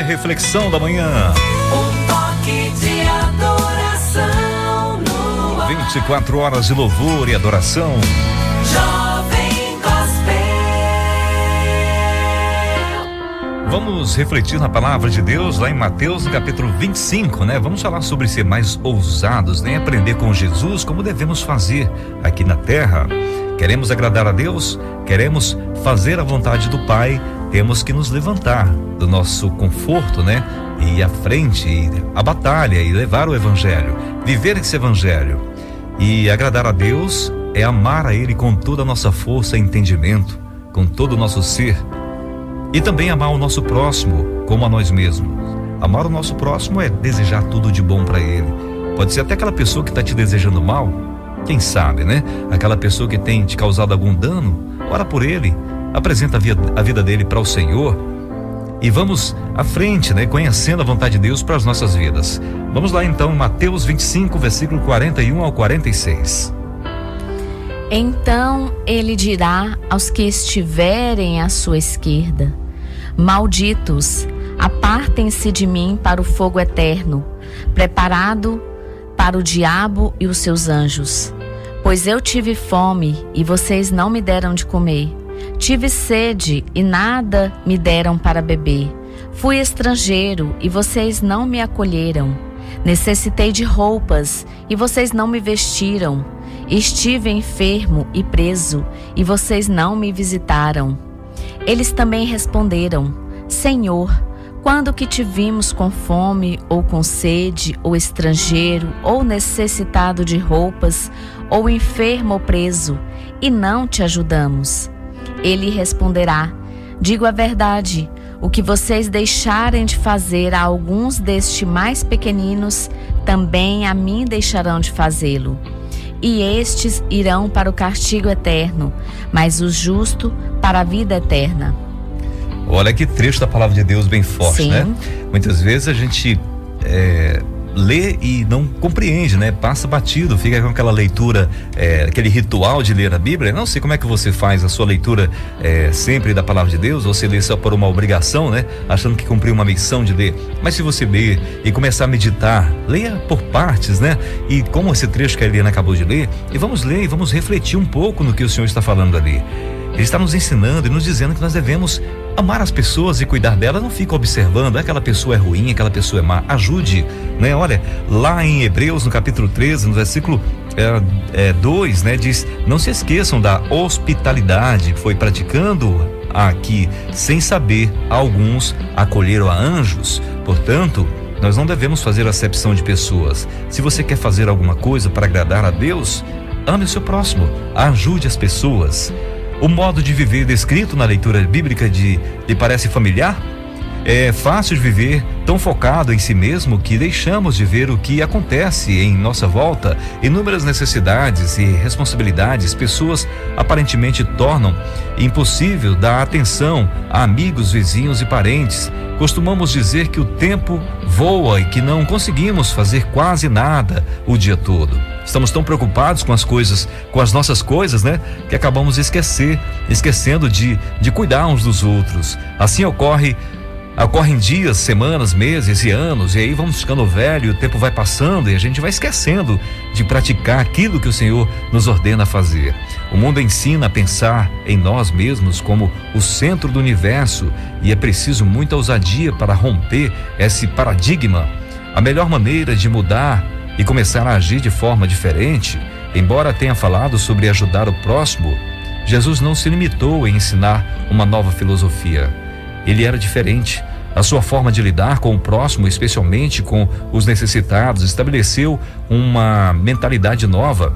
reflexão da manhã. Um toque de adoração no ar. 24 horas de louvor e adoração. Jovem Gospel. Vamos refletir na palavra de Deus lá em Mateus, no capítulo 25, né? Vamos falar sobre ser mais ousados, né? Aprender com Jesus como devemos fazer aqui na terra. Queremos agradar a Deus, queremos fazer a vontade do Pai, temos que nos levantar do nosso conforto, né? E ir à frente, a batalha e levar o evangelho, viver esse evangelho. E agradar a Deus é amar a Ele com toda a nossa força e entendimento, com todo o nosso ser. E também amar o nosso próximo como a nós mesmos. Amar o nosso próximo é desejar tudo de bom para ele. Pode ser até aquela pessoa que está te desejando mal, quem sabe, né? Aquela pessoa que tem te causado algum dano, ora por ele, apresenta a vida dele para o Senhor e vamos à frente, né? Conhecendo a vontade de Deus para as nossas vidas. Vamos lá então, Mateus 25, versículo 41 ao 46. Então ele dirá aos que estiverem à sua esquerda: malditos, apartem-se de mim para o fogo eterno, preparado para o diabo e os seus anjos. Pois eu tive fome e vocês não me deram de comer. Tive sede e nada me deram para beber. Fui estrangeiro e vocês não me acolheram. Necessitei de roupas e vocês não me vestiram. Estive enfermo e preso e vocês não me visitaram. Eles também responderam: Senhor, quando que te vimos com fome ou com sede, ou estrangeiro, ou necessitado de roupas, ou enfermo ou preso, e não te ajudamos? Ele responderá: digo a verdade, o que vocês deixarem de fazer a alguns destes mais pequeninos, também a mim deixarão de fazê-lo. E estes irão para o castigo eterno, mas o justo para a vida eterna. Olha que trecho da palavra de Deus bem forte, Sim. né? Muitas vezes a gente lê e não compreende, né? Passa batido, fica com aquela leitura, aquele ritual de ler a Bíblia. Não sei como é que você faz a sua leitura sempre da palavra de Deus, ou você lê só por uma obrigação, né? Achando que cumpriu uma missão de ler. Mas se você ler e começar a meditar, leia por partes, né? E como esse trecho que a Eliana acabou de ler, e vamos ler e vamos refletir um pouco no que o Senhor está falando ali. Ele está nos ensinando e nos dizendo que nós devemos amar as pessoas e cuidar delas. Não fica observando, aquela pessoa é ruim, aquela pessoa é má. Ajude, né? Olha, lá em Hebreus, no capítulo 13, no versículo 2, né? Diz: não se esqueçam da hospitalidade que foi praticando aqui, sem saber, alguns acolheram a anjos. Portanto, nós não devemos fazer acepção de pessoas. Se você quer fazer alguma coisa para agradar a Deus, ame o seu próximo, ajude as pessoas. O modo de viver descrito na leitura bíblica lhe parece familiar? É fácil de viver tão focado em si mesmo que deixamos de ver o que acontece em nossa volta. Inúmeras necessidades e responsabilidades, pessoas aparentemente tornam impossível dar atenção a amigos, vizinhos e parentes. Costumamos dizer que o tempo voa e que não conseguimos fazer quase nada o dia todo. Estamos tão preocupados com as coisas, com as nossas coisas, né? Que acabamos esquecendo de cuidar uns dos outros. Assim ocorrem dias, semanas, meses e anos, e aí vamos ficando velho, o tempo vai passando e a gente vai esquecendo de praticar aquilo que o Senhor nos ordena fazer. O mundo ensina a pensar em nós mesmos como o centro do universo e é preciso muita ousadia para romper esse paradigma. A melhor maneira de mudar e começar a agir de forma diferente, embora tenha falado sobre ajudar o próximo, Jesus não se limitou em ensinar uma nova filosofia. Ele era diferente. A sua forma de lidar com o próximo, especialmente com os necessitados, estabeleceu uma mentalidade nova.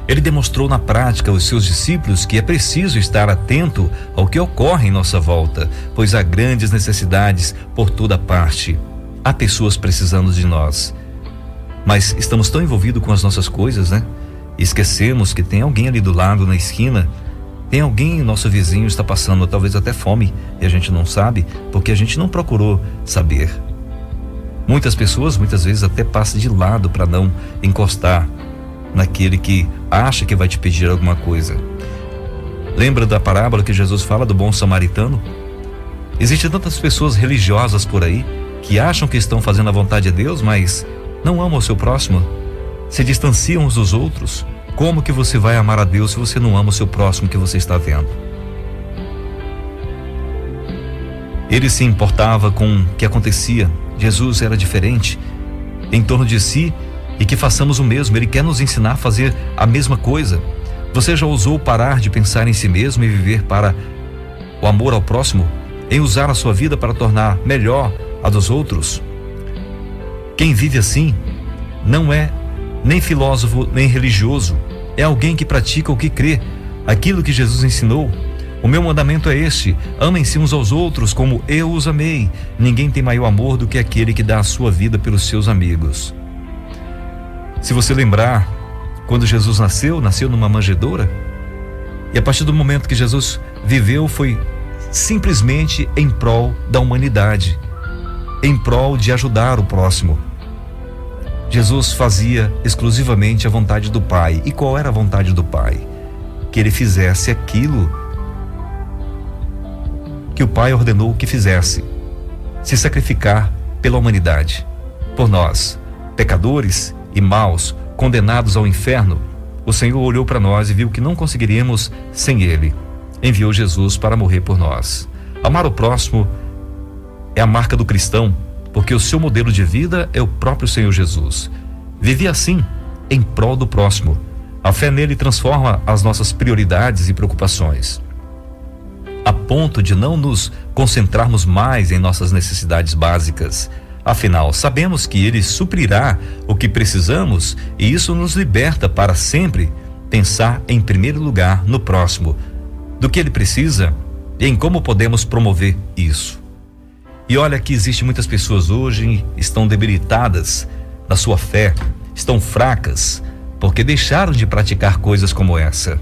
Ele demonstrou na prática aos seus discípulos que é preciso estar atento ao que ocorre em nossa volta, pois há grandes necessidades por toda parte. Há pessoas precisando de nós. Mas estamos tão envolvidos com as nossas coisas, né? Esquecemos que tem alguém ali do lado, na esquina. Tem alguém, nosso vizinho está passando talvez até fome e a gente não sabe porque a gente não procurou saber. Muitas pessoas muitas vezes até passam de lado para não encostar naquele que acha que vai te pedir alguma coisa. Lembra da parábola que Jesus fala do bom samaritano? Existem tantas pessoas religiosas por aí que acham que estão fazendo a vontade de Deus, mas não amam o seu próximo, se distanciam uns dos outros. Como que você vai amar a Deus se você não ama o seu próximo que você está vendo? Ele se importava com o que acontecia. Jesus era diferente em torno de si e que façamos o mesmo. Ele quer nos ensinar a fazer a mesma coisa. Você já ousou parar de pensar em si mesmo e viver para o amor ao próximo? Em usar a sua vida para tornar melhor a dos outros? Quem vive assim não é nem filósofo nem religioso. É alguém que pratica o que crê, aquilo que Jesus ensinou. O meu mandamento é este: amem-se uns aos outros como eu os amei. Ninguém tem maior amor do que aquele que dá a sua vida pelos seus amigos. Se você lembrar, quando Jesus nasceu numa manjedoura, e a partir do momento que Jesus viveu foi simplesmente em prol da humanidade, em prol de ajudar o próximo. Jesus fazia exclusivamente a vontade do Pai. E qual era a vontade do Pai? Que ele fizesse aquilo que o Pai ordenou que fizesse: se sacrificar pela humanidade, por nós, pecadores e maus, condenados ao inferno. O Senhor olhou para nós e viu que não conseguiríamos sem Ele. Enviou Jesus para morrer por nós. Amar o próximo é a marca do cristão, porque o seu modelo de vida é o próprio Senhor Jesus. Vivia assim, em prol do próximo. A fé nele transforma as nossas prioridades e preocupações, a ponto de não nos concentrarmos mais em nossas necessidades básicas. Afinal, sabemos que ele suprirá o que precisamos, e isso nos liberta para sempre pensar em primeiro lugar no próximo, do que ele precisa e em como podemos promover isso. E olha que existe muitas pessoas hoje estão debilitadas na sua fé, estão fracas porque deixaram de praticar coisas como essa.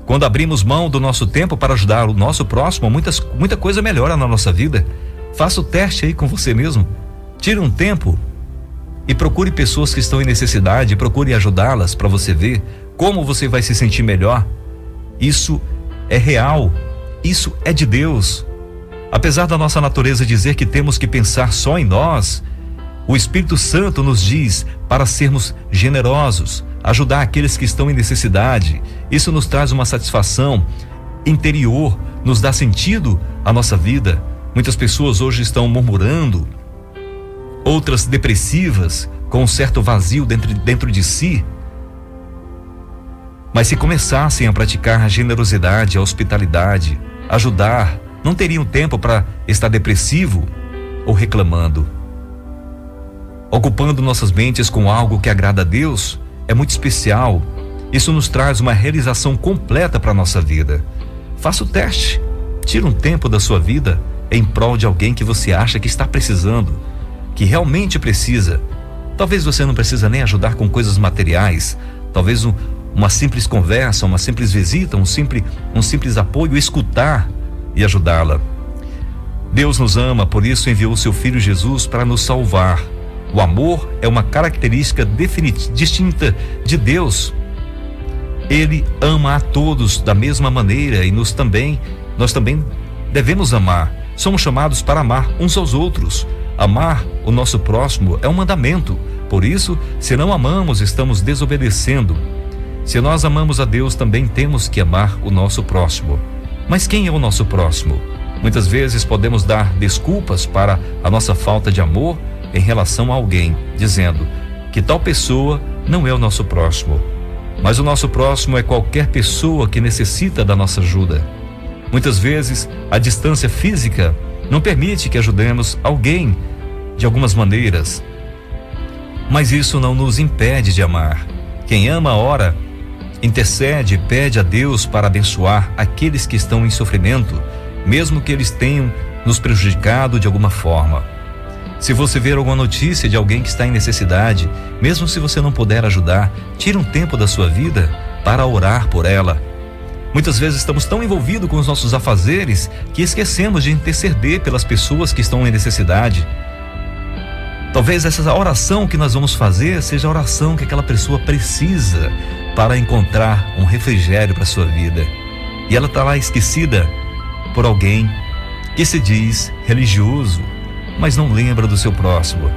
Quando abrimos mão do nosso tempo para ajudar o nosso próximo, muita coisa melhora na nossa vida. Faça o teste aí com você mesmo. Tire um tempo e procure pessoas que estão em necessidade, procure ajudá-las para você ver como você vai se sentir melhor. Isso é real, isso é de Deus. Apesar da nossa natureza dizer que temos que pensar só em nós, o Espírito Santo nos diz para sermos generosos, ajudar aqueles que estão em necessidade. Isso nos traz uma satisfação interior, nos dá sentido à nossa vida. Muitas pessoas hoje estão murmurando, outras depressivas, com um certo vazio dentro de si. Mas se começassem a praticar a generosidade, a hospitalidade, ajudar, não teriam tempo para estar depressivo ou reclamando. Ocupando nossas mentes com algo que agrada a Deus é muito especial. Isso nos traz uma realização completa para a nossa vida. Faça o teste. Tire um tempo da sua vida em prol de alguém que você acha que está precisando, que realmente precisa. Talvez você não precisa nem ajudar com coisas materiais. Talvez uma simples conversa, uma simples visita, um simples apoio, escutar e ajudá-la. Deus nos ama, por isso enviou o seu Filho Jesus para nos salvar. O amor é uma característica distinta de Deus. Ele ama a todos da mesma maneira e nós também devemos amar. Somos chamados para amar uns aos outros. Amar o nosso próximo é um mandamento. Por isso, se não amamos, estamos desobedecendo. Se nós amamos a Deus, também temos que amar o nosso próximo. Mas quem é o nosso próximo? Muitas vezes podemos dar desculpas para a nossa falta de amor em relação a alguém, dizendo que tal pessoa não é o nosso próximo. Mas o nosso próximo é qualquer pessoa que necessita da nossa ajuda. Muitas vezes, a distância física não permite que ajudemos alguém de algumas maneiras. Mas isso não nos impede de amar. Quem ama ora, intercede e pede a Deus para abençoar aqueles que estão em sofrimento, mesmo que eles tenham nos prejudicado de alguma forma. Se você ver alguma notícia de alguém que está em necessidade, mesmo se você não puder ajudar, tire um tempo da sua vida para orar por ela. Muitas vezes estamos tão envolvidos com os nossos afazeres que esquecemos de interceder pelas pessoas que estão em necessidade. Talvez essa oração que nós vamos fazer seja a oração que aquela pessoa precisa para encontrar um refrigério para a sua vida. E ela está lá esquecida por alguém que se diz religioso, mas não lembra do seu próximo.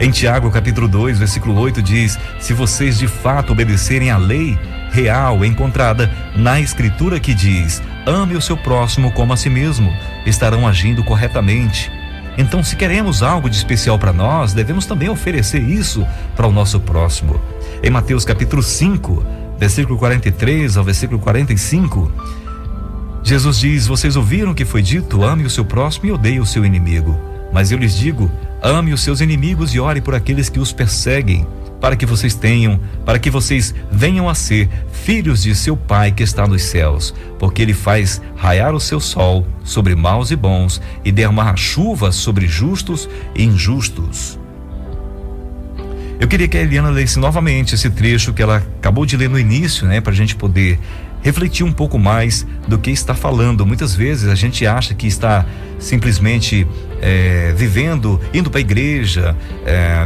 Em Tiago, capítulo 2, versículo 8 diz: se vocês de fato obedecerem à lei real encontrada na Escritura que diz: ame o seu próximo como a si mesmo, estarão agindo corretamente. Então, se queremos algo de especial para nós, devemos também oferecer isso para o nosso próximo. Em Mateus capítulo 5, versículo 43 ao versículo 45, Jesus diz: vocês ouviram que foi dito: ame o seu próximo e odeie o seu inimigo. Mas eu lhes digo: ame os seus inimigos e ore por aqueles que os perseguem, para que vocês venham a ser filhos de seu Pai que está nos céus, porque Ele faz raiar o seu sol sobre maus e bons e derramar chuva sobre justos e injustos. Eu queria que a Eliana lesse novamente esse trecho que ela acabou de ler no início, para a gente poder refletir um pouco mais do que está falando. Muitas vezes a gente acha que está simplesmente vivendo, indo para a igreja,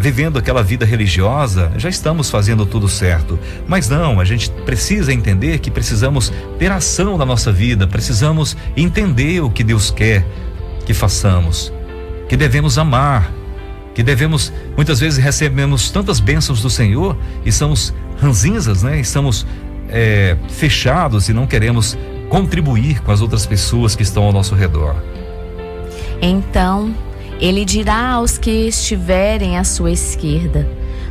vivendo aquela vida religiosa, já estamos fazendo tudo certo. Mas não, a gente precisa entender que precisamos ter ação na nossa vida, precisamos entender o que Deus quer que façamos, que devemos amar, que devemos, muitas vezes recebemos tantas bênçãos do Senhor e somos ranzinzas, estamos fechados e não queremos contribuir com as outras pessoas que estão ao nosso redor. Então ele dirá aos que estiverem à sua esquerda: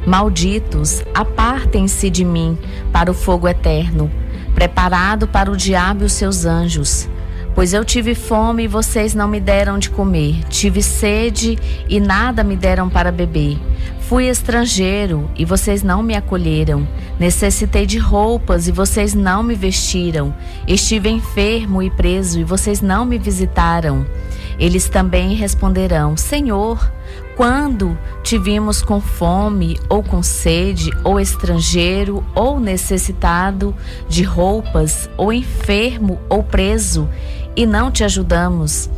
malditos, apartem-se de mim para o fogo eterno, preparado para o diabo e os seus anjos. Pois eu tive fome e vocês não me deram de comer, tive sede e nada me deram para beber. Fui estrangeiro e vocês não me acolheram, necessitei de roupas e vocês não me vestiram, estive enfermo e preso e vocês não me visitaram. Eles também responderão: Senhor, quando te vimos com fome ou com sede, ou estrangeiro ou necessitado de roupas, ou enfermo ou preso, e não te ajudamos?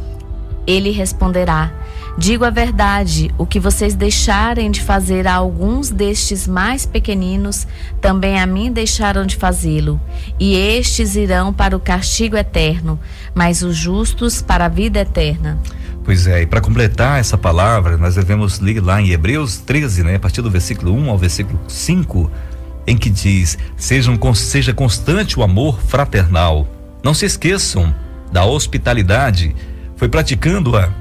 Ele responderá: digo a verdade, o que vocês deixarem de fazer a alguns destes mais pequeninos, também a mim deixaram de fazê-lo. E estes irão para o castigo eterno, mas os justos para a vida eterna. Pois é, e para completar essa palavra, nós devemos ler lá em Hebreus 13, a partir do versículo 1 ao versículo 5, em que diz: seja constante o amor fraternal, não se esqueçam da hospitalidade, foi praticando-a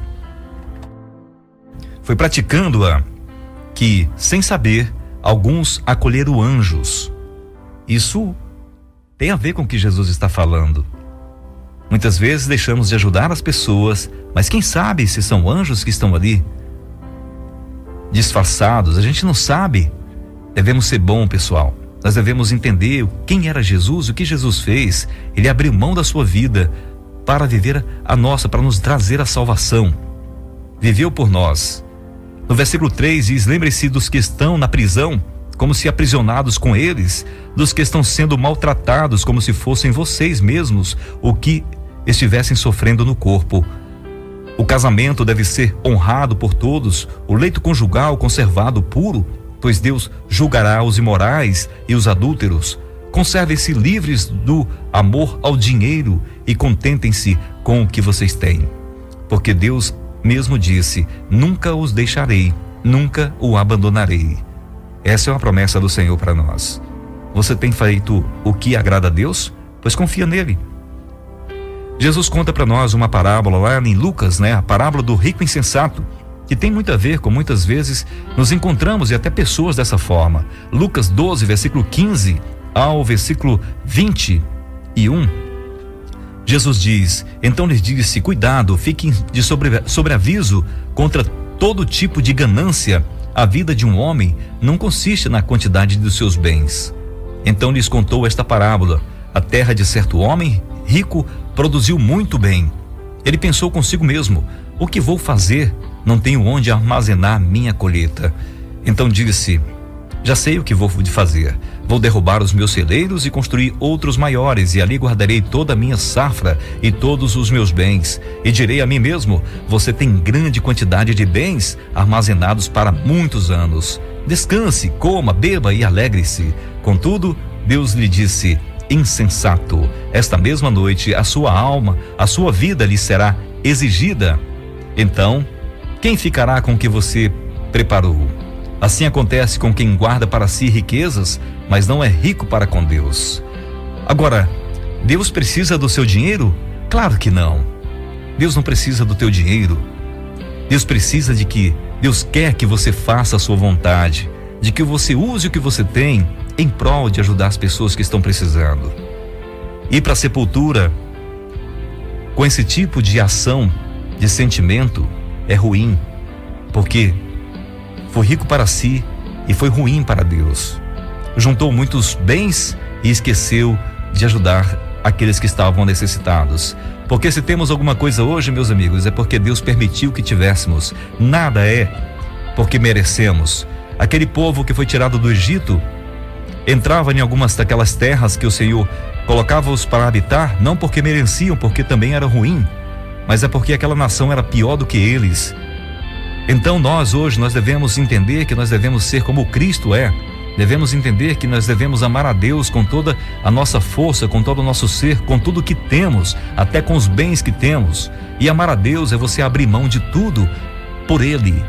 que, sem saber, alguns acolheram anjos. Isso tem a ver com o que Jesus está falando. Muitas vezes deixamos de ajudar as pessoas, mas quem sabe se são anjos que estão ali disfarçados? A gente não sabe. Devemos ser bom, pessoal. Nós devemos entender quem era Jesus, o que Jesus fez. Ele abriu mão da sua vida para viver a nossa, para nos trazer a salvação. Viveu por nós. No versículo 3 diz: lembre-se dos que estão na prisão, como se aprisionados com eles, dos que estão sendo maltratados, como se fossem vocês mesmos o que estivessem sofrendo no corpo. O casamento deve ser honrado por todos, o leito conjugal conservado puro, pois Deus julgará os imorais e os adúlteros. Conservem-se livres do amor ao dinheiro e contentem-se com o que vocês têm. Porque Deus mesmo disse: nunca os deixarei, nunca o abandonarei. Essa é uma promessa do Senhor para nós. Você tem feito o que agrada a Deus? Pois confia nele. Jesus conta para nós uma parábola lá em Lucas, a parábola do rico insensato, que tem muito a ver com muitas vezes nos encontramos e até pessoas dessa forma. Lucas 12, versículo 15 ao versículo 21. Jesus diz: então lhes disse: cuidado, fiquem de sobreaviso contra todo tipo de ganância. A vida de um homem não consiste na quantidade dos seus bens. Então lhes contou esta parábola: a terra de certo homem rico produziu muito bem. Ele pensou consigo mesmo: o que vou fazer? Não tenho onde armazenar minha colheita. Então disse: já sei o que vou fazer. Vou derrubar os meus celeiros e construir outros maiores, e ali guardarei toda a minha safra e todos os meus bens. E direi a mim mesmo: você tem grande quantidade de bens armazenados para muitos anos. Descanse, coma, beba e alegre-se. Contudo, Deus lhe disse: insensato, esta mesma noite a sua alma, a sua vida lhe será exigida, então quem ficará com o que você preparou? Assim acontece com quem guarda para si riquezas, mas não é rico para com Deus. Agora, Deus precisa do seu dinheiro? Claro que não. Deus não precisa do teu dinheiro. Deus precisa de que Deus quer que você faça a sua vontade, de que você use o que você tem em prol de ajudar as pessoas que estão precisando. Ir para a sepultura com esse tipo de ação, de sentimento, é ruim, porque foi rico para si e foi ruim para Deus. Juntou muitos bens e esqueceu de ajudar aqueles que estavam necessitados. Porque se temos alguma coisa hoje, meus amigos, é porque Deus permitiu que tivéssemos. Nada é porque merecemos. Aquele povo que foi tirado do Egito entrava em algumas daquelas terras que o Senhor colocava-os para habitar, não porque mereciam, porque também era ruim, mas é porque aquela nação era pior do que eles. Então hoje nós devemos entender que nós devemos ser como Cristo é. Devemos entender que nós devemos amar a Deus com toda a nossa força, com todo o nosso ser, com tudo que temos, até com os bens que temos. E amar a Deus é você abrir mão de tudo por Ele.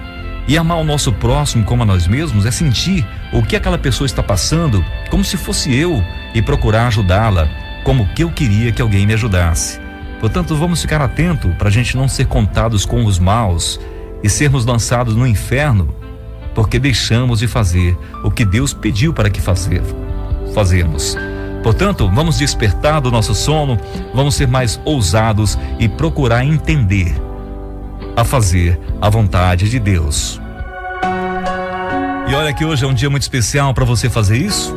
E amar o nosso próximo como a nós mesmos é sentir o que aquela pessoa está passando como se fosse eu e procurar ajudá-la como que eu queria que alguém me ajudasse. Portanto, vamos ficar atentos para a gente não ser contados com os maus e sermos lançados no inferno porque deixamos de fazer o que Deus pediu para que fazemos. Portanto, vamos despertar do nosso sono, vamos ser mais ousados e procurar entender a fazer a vontade de Deus. E olha que hoje é um dia muito especial para você fazer isso.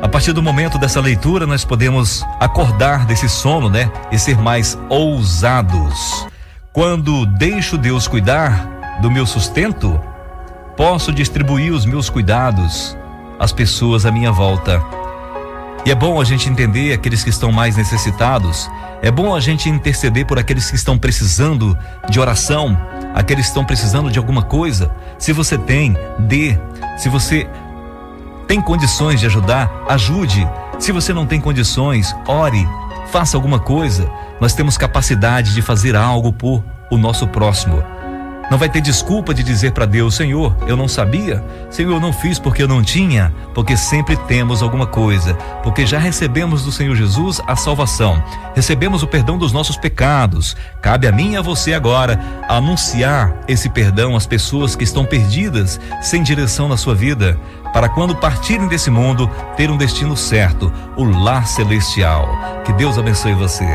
A partir do momento dessa leitura, nós podemos acordar desse sono, né? E ser mais ousados. Quando deixo Deus cuidar do meu sustento, posso distribuir os meus cuidados às pessoas à minha volta. E é bom a gente entender aqueles que estão mais necessitados. É bom a gente interceder por aqueles que estão precisando de oração, aqueles que estão precisando de alguma coisa. Se você tem, dê. Se você tem condições de ajudar, ajude. Se você não tem condições, ore, faça alguma coisa. Nós temos capacidade de fazer algo por o nosso próximo. Não vai ter desculpa de dizer para Deus: Senhor, eu não sabia, Senhor, eu não fiz porque eu não tinha, porque sempre temos alguma coisa, porque já recebemos do Senhor Jesus a salvação, recebemos o perdão dos nossos pecados. Cabe a mim e a você agora anunciar esse perdão às pessoas que estão perdidas, sem direção na sua vida, para quando partirem desse mundo, ter um destino certo, o lar celestial. Que Deus abençoe você.